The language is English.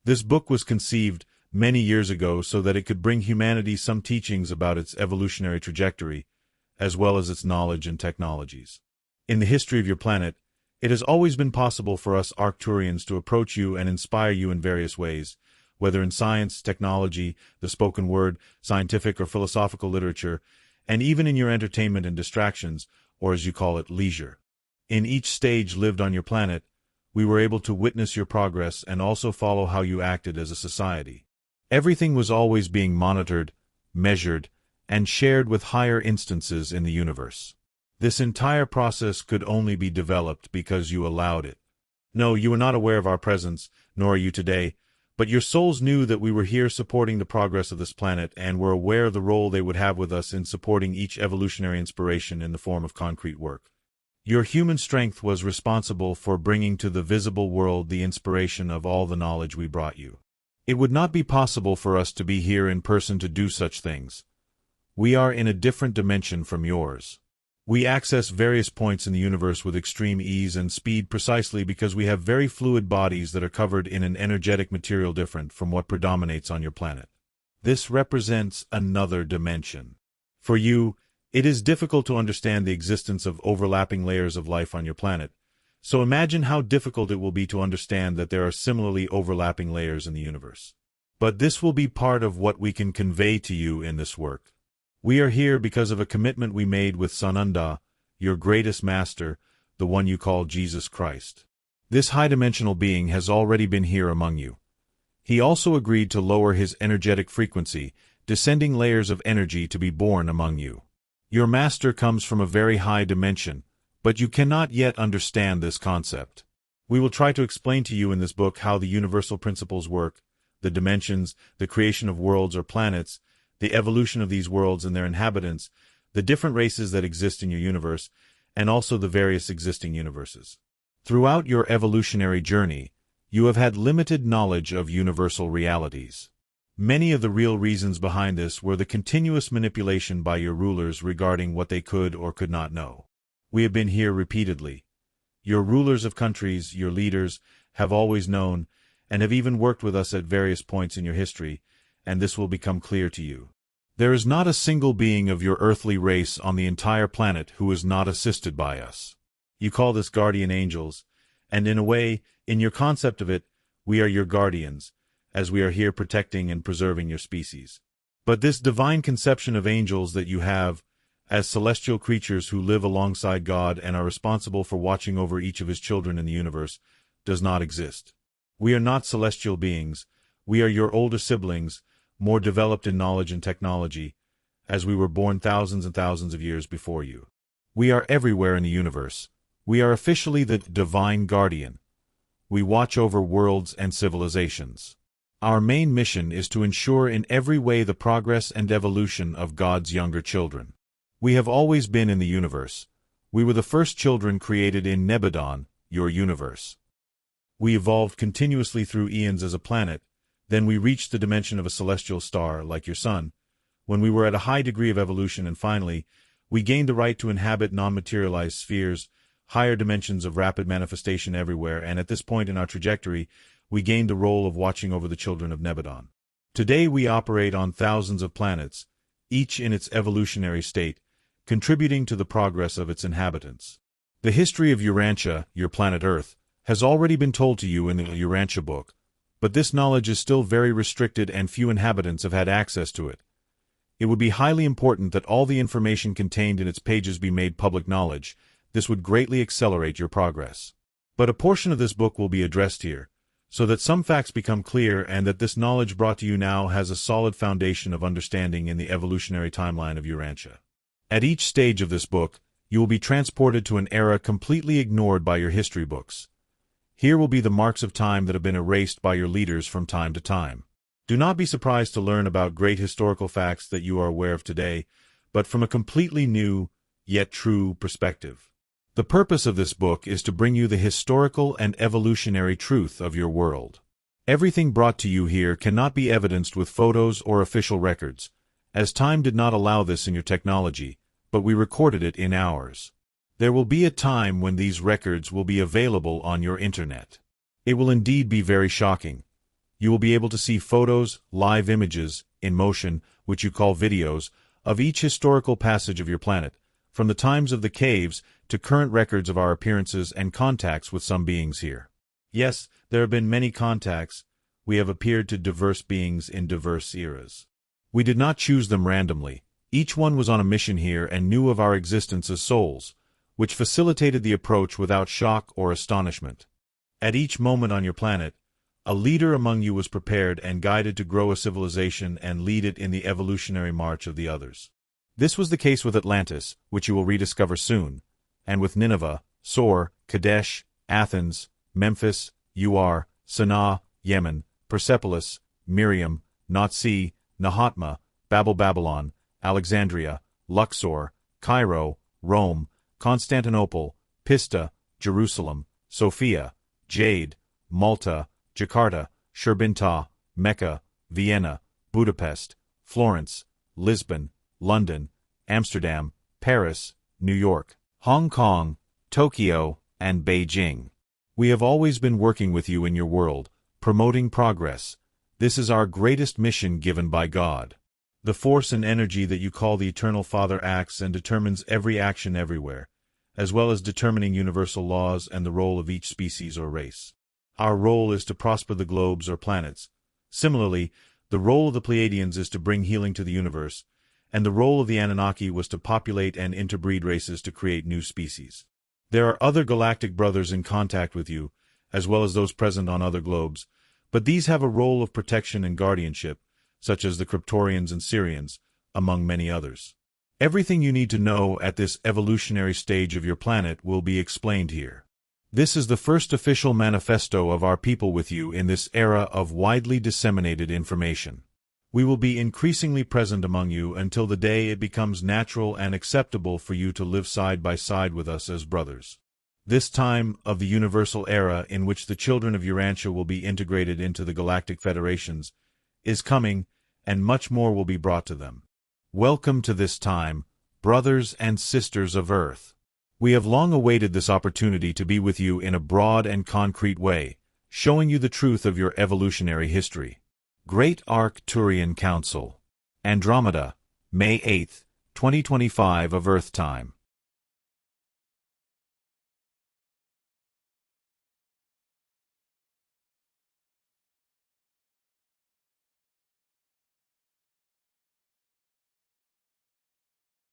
This book was conceived many years ago so that it could bring humanity some teachings about its evolutionary trajectory, as well as its knowledge and technologies. In the history of your planet, it has always been possible for us Arcturians to approach you and inspire you in various ways, whether in science, technology, the spoken word, scientific or philosophical literature, and even in your entertainment and distractions, or as you call it, leisure. In each stage lived on your planet, we were able to witness your progress and also follow how you acted as a society. Everything was always being monitored, measured, and shared with higher instances in the universe. This entire process could only be developed because you allowed it. No, you were not aware of our presence, nor are you today, but your souls knew that we were here supporting the progress of this planet and were aware of the role they would have with us in supporting each evolutionary inspiration in the form of concrete work. Your human strength was responsible for bringing to the visible world the inspiration of all the knowledge we brought you. It would not be possible for us to be here in person to do such things. We are in a different dimension from yours. We access various points in the universe with extreme ease and speed precisely because we have very fluid bodies that are covered in an energetic material different from what predominates on your planet. This represents another dimension. For you, it is difficult to understand the existence of overlapping layers of life on your planet, so imagine how difficult it will be to understand that there are similarly overlapping layers in the universe. But this will be part of what we can convey to you in this work. We are here because of a commitment we made with Sananda, your greatest master, the one you call Jesus Christ. This high-dimensional being has already been here among you. He also agreed to lower his energetic frequency, descending layers of energy to be born among you. Your master comes from a very high dimension, but you cannot yet understand this concept. We will try to explain to you in this book how the universal principles work, the dimensions, the creation of worlds or planets, the evolution of these worlds and their inhabitants, the different races that exist in your universe, and also the various existing universes. Throughout your evolutionary journey, you have had limited knowledge of universal realities. Many of the real reasons behind this were the continuous manipulation by your rulers regarding what they could or could not know. We have been here repeatedly. Your rulers of countries, your leaders, have always known, and have even worked with us at various points in your history, and this will become clear to you. There is not a single being of your earthly race on the entire planet who is not assisted by us. You call this guardian angels, and in a way, in your concept of it, we are your guardians, as we are here protecting and preserving your species. But this divine conception of angels that you have, as celestial creatures who live alongside God and are responsible for watching over each of his children in the universe, does not exist. We are not celestial beings. We are your older siblings, more developed in knowledge and technology, as we were born thousands and thousands of years before you. We are everywhere in the universe. We are officially the divine guardian. We watch over worlds and civilizations. Our main mission is to ensure in every way the progress and evolution of God's younger children. We have always been in the universe. We were the first children created in Nebadon, your universe. We evolved continuously through eons as a planet. Then we reached the dimension of a celestial star, like your sun, when we were at a high degree of evolution, and finally, we gained the right to inhabit non-materialized spheres, higher dimensions of rapid manifestation everywhere, and at this point in our trajectory, we gained the role of watching over the children of Nebadon. Today we operate on thousands of planets, each in its evolutionary state, contributing to the progress of its inhabitants. The history of Urantia, your planet Earth, has already been told to you in the Urantia book, but this knowledge is still very restricted and few inhabitants have had access to it. It would be highly important that all the information contained in its pages be made public knowledge. This would greatly accelerate your progress. But a portion of this book will be addressed here, so that some facts become clear and that this knowledge brought to you now has a solid foundation of understanding in the evolutionary timeline of Urantia. At each stage of this book, you will be transported to an era completely ignored by your history books. Here will be the marks of time that have been erased by your leaders from time to time. Do not be surprised to learn about great historical facts that you are aware of today, but from a completely new, yet true perspective. The purpose of this book is to bring you the historical and evolutionary truth of your world. Everything brought to you here cannot be evidenced with photos or official records, as time did not allow this in your technology, but we recorded it in ours. There will be a time when these records will be available on your internet. It will indeed be very shocking. you will be able to see photos, live images, in motion, which you call videos, of each historical passage of your planet, from the times of the caves to current records of our appearances and contacts with some beings here. Yes, there have been many contacts. We have appeared to diverse beings in diverse eras. We did not choose them randomly. Each one was on a mission here and knew of our existence as souls, which facilitated the approach without shock or astonishment. At each moment on your planet, a leader among you was prepared and guided to grow a civilization and lead it in the evolutionary march of the others. This was the case with Atlantis, which you will rediscover soon, and with Nineveh, Sor, Kadesh, Athens, Memphis, Ur, Sana'a, Yemen, Persepolis, Miriam, Nazi, Nahatma, Babylon, Alexandria, Luxor, Cairo, Rome, Constantinople, Pista, Jerusalem, Sofia, Jade, Malta, Jakarta, Sherbintah, Mecca, Vienna, Budapest, Florence, Lisbon, London, Amsterdam, Paris, New York, Hong Kong, Tokyo, and Beijing. We have always been working with you in your world, promoting progress. This is our greatest mission given by God. The force and energy that you call the Eternal Father acts and determines every action everywhere, as well as determining universal laws and the role of each species or race. Our role is to prosper the globes or planets. Similarly, the role of the Pleiadians is to bring healing to the universe, and the role of the Anunnaki was to populate and interbreed races to create new species. There are other galactic brothers in contact with you, as well as those present on other globes, but these have a role of protection and guardianship, such as the Kryptorians and Syrians, among many others. Everything you need to know at this evolutionary stage of your planet will be explained here. This is the first official manifesto of our people with you in this era of widely disseminated information. We will be increasingly present among you until the day it becomes natural and acceptable for you to live side by side with us as brothers. This time of the universal era in which the children of Urantia will be integrated into the galactic federations is coming, and much more will be brought to them. Welcome to this time, brothers and sisters of Earth. We have long awaited this opportunity to be with you in a broad and concrete way, showing you the truth of your evolutionary history. Great Arcturian Council. Andromeda, May 8, 2025 of Earth time.